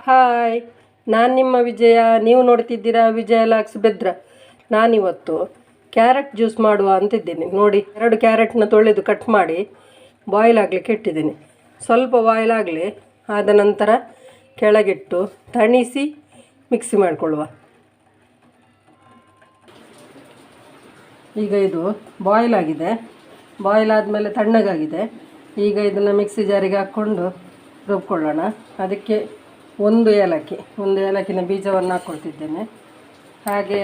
Hi, ನಾನು ನಿಮ್ಮ ವಿಜಯ. ನೀವು ನೋಡ್ತಿದ್ದೀರಾ ವಿಜಯ ಲಾಕ್ಸ್ ಬೆದ್ರ. ನಾನಿವತ್ತು ಕ್ಯಾರೆಟ್ ಜ್ಯೂಸ್ ಮಾಡುವ ಅಂತಿದ್ದೀನಿ. ನೋಡಿ, 2 ಕ್ಯಾರೆಟ್ನ ತೊಳೆದು ಕಟ್ ಮಾಡಿ ಬಾಯ್ಲ್ ಆಗಲಿಕ್ಕೆ ಇಟ್ಟಿದ್ದೀನಿ. ಸ್ವಲ್ಪ ಬಾಯ್ಲ್ ಆಗಲಿ, ಆದ ನಂತರ ಕೆಳಗಿಟ್ಟು ತಣಿಸಿ ಮಿಕ್ಸಿ ಮಾಡಿಕೊಳ್ಳುವ. ಈಗ ಇದು ಬಾಯ್ಲ್ ಆಗಿದೆ. ಬಾಯ್ಲ್ ಆದಮೇಲೆ ತಣ್ಣಗಾಗಿದೆ. ಈಗ ಇದನ್ನು ಮಿಕ್ಸಿ ಜಾರಿಗೆ ಹಾಕ್ಕೊಂಡು ರುಬ್ಕೊಳ್ಳೋಣ. ಅದಕ್ಕೆ ಒಂದು ಏಲಕ್ಕಿನ ಬೀಜವನ್ನು ಹಾಕ್ಕೊಳ್ತಿದ್ದೇನೆ. ಹಾಗೆ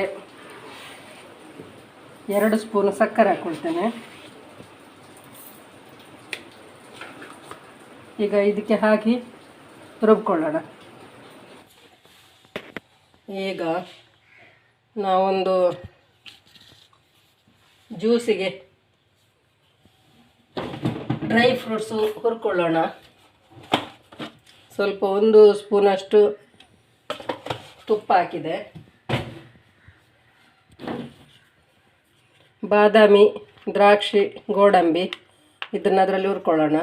2 ಸ್ಪೂನ್ ಸಕ್ಕರೆ ಹಾಕ್ಕೊಳ್ತೇನೆ. ಈಗ ಇದಕ್ಕೆ ಹಾಕಿ ರುಬ್ಕೊಳ್ಳೋಣ. ಈಗ ನಾವೊಂದು ಜ್ಯೂಸಿಗೆ ಡ್ರೈ ಫ್ರೂಟ್ಸು ಹುರ್ಕೊಳ್ಳೋಣ. ಸ್ವಲ್ಪ 1 ಸ್ಪೂನಷ್ಟು ತುಪ್ಪ ಹಾಕಿದೆ. ಬಾದಾಮಿ, ದ್ರಾಕ್ಷಿ, ಗೋಡಂಬಿ ಇದನ್ನು ಅದರಲ್ಲಿ ಹುರ್ಕೊಳ್ಳೋಣ.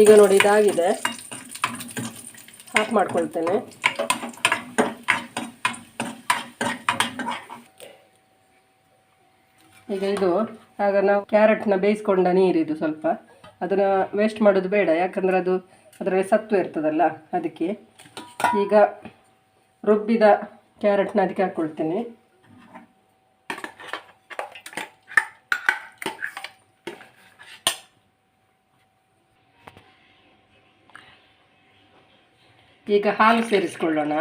ಈಗ ನೋಡಿ, ಇದಾಗಿದೆ. ಆಫ್ ಮಾಡ್ಕೊಳ್ತೇನೆ. ಈಗ ಇದು ಆಗ ನಾವು ಕ್ಯಾರೆಟ್ನ ಬೇಯಿಸ್ಕೊಂಡ ನೀರಿದು ಸ್ವಲ್ಪ ಅದನ್ನು ವೇಸ್ಟ್ ಮಾಡೋದು ಬೇಡ, ಯಾಕಂದರೆ ಅದು ಅದರಲ್ಲಿ ಸತ್ವ ಇರ್ತದಲ್ಲ, ಅದಕ್ಕೆ. ಈಗ ರುಬ್ಬಿದ ಕ್ಯಾರೆಟ್ನ ಅದಕ್ಕೆ ಹಾಕ್ಕೊಳ್ತೇನೆ. ಈಗ ಹಾಲು ಸೇರಿಸ್ಕೊಳ್ಳೋಣ.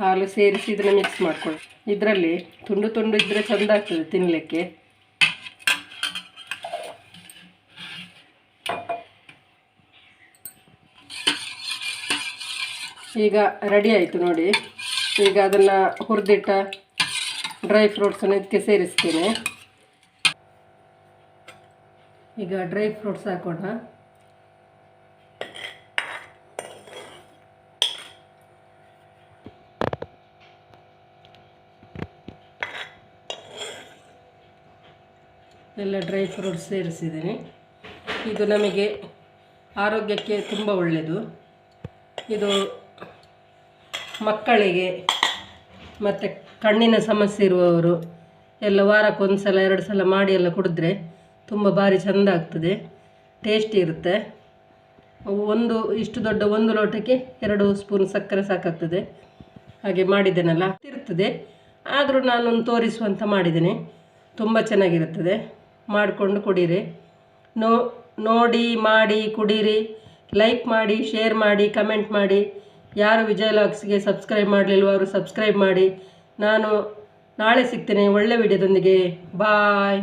ಹಾಲು ಸೇರಿಸಿ ಇದನ್ನು ಮಿಕ್ಸ್ ಮಾಡ್ಕೊಳ್ಳಿ. ಇದರಲ್ಲಿ ತುಂಡು ತುಂಡು ಇದ್ದರೆ ಚೆಂದ ಆಗ್ತದೆ ತಿನ್ನಲಿಕ್ಕೆ. ಈಗ ರೆಡಿ ಆಯಿತು ನೋಡಿ. ಈಗ ಅದನ್ನು ಹುರಿದಿಟ್ಟ ಡ್ರೈ ಫ್ರೂಟ್ಸನ್ನು ಇದಕ್ಕೆ ಸೇರಿಸ್ತೇನೆ. ಈಗ ಡ್ರೈ ಫ್ರೂಟ್ಸ್ ಹಾಕೋಣ. ಎಲ್ಲ ಡ್ರೈ ಫ್ರೂಟ್ಸ್ ಸೇರಿಸಿದ್ದೀನಿ. ಇದು ನಮಗೆ ಆರೋಗ್ಯಕ್ಕೆ ತುಂಬ ಒಳ್ಳೆಯದು. ಇದು ಮಕ್ಕಳಿಗೆ ಮತ್ತು ಕಣ್ಣಿನ ಸಮಸ್ಯೆ ಇರುವವರು ಎಲ್ಲ ವಾರಕ್ಕೊಂದು ಸಲ 2 ಸಲ ಮಾಡಿ ಎಲ್ಲ ಕುಡಿದ್ರೆ ತುಂಬ ಭಾರಿ ಚೆಂದ ಆಗ್ತದೆ, ಟೇಸ್ಟಿ ಇರುತ್ತೆ. ಇಷ್ಟು ದೊಡ್ಡ 1 ಲೋಟಕ್ಕೆ 2 ಸ್ಪೂನ್ ಸಕ್ಕರೆ ಸಾಕಾಗ್ತದೆ. ಹಾಗೆ ಮಾಡಿದ್ದೇನಲ್ಲ ಇರ್ತದೆ, ಆದರೂ ನಾನೊಂದು ತೋರಿಸುವಂತ ಮಾಡಿದ್ದೇನೆ. ತುಂಬ ಚೆನ್ನಾಗಿರುತ್ತದೆ. ಮಾಡಿಕೊಂಡು ಕುಡೀರಿ. ನೋಡಿ, ಮಾಡಿ, ಕುಡೀರಿ. ಲೈಕ್ ಮಾಡಿ, ಶೇರ್ ಮಾಡಿ, ಕಮೆಂಟ್ ಮಾಡಿ. ಯಾರು ವಿಜಯ ಲಾಕ್ಸ್ಗೆ ಸಬ್ಸ್ಕ್ರೈಬ್ ಮಾಡಲಿಲ್ವೋ ಅವರು ಸಬ್ಸ್ಕ್ರೈಬ್ ಮಾಡಿ. ನಾನು ನಾಳೆ ಸಿಗ್ತೇನೆ ಒಳ್ಳೆ ವಿಡಿಯೋದೊಂದಿಗೆ. ಬಾಯ್.